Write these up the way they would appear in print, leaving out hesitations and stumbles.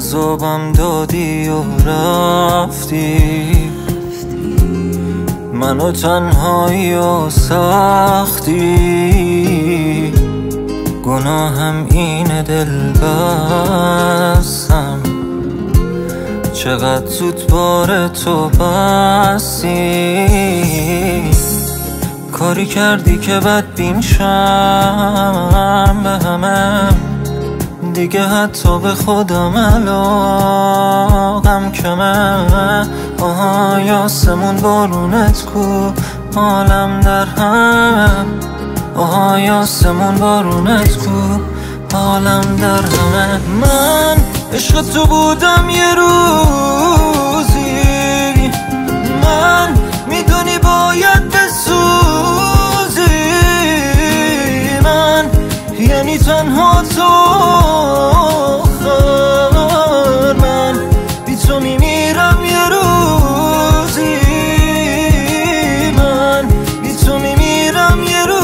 عذابم دادی و رفتی، منو تنهایی و سختی. گناهم اینه دل بستم، چقدر زود بار تو بستی. کاری کردی که بدبین شم به همه، دیگه حتی به خودم علاقم کمه. آهای آسمون بارونت کو، حالم در هم. آهای آسمون بارونت کو، حالم در همه. من عشق تو بودم یه روزی، من میدونی باید بسوزی. من یعنی تنها تو، من بی تو میمیرم یه روزی. من بی تو میمیرم یه روزی.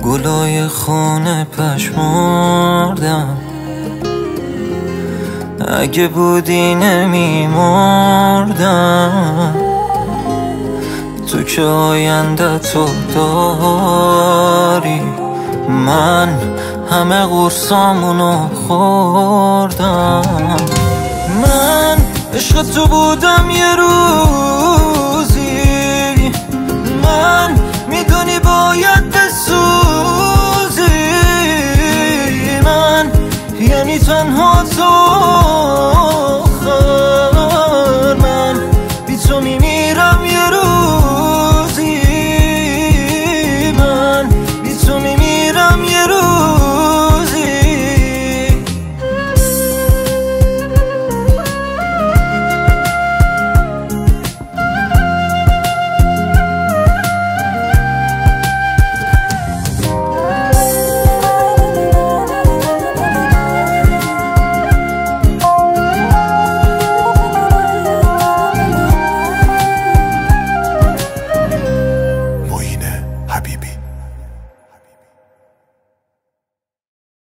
گلای خونه پشمردم، اگه بودی نمیمردم. تو که آینده تو داری، من همه قرصامونو خوردم. من عشق تو بودم یه روز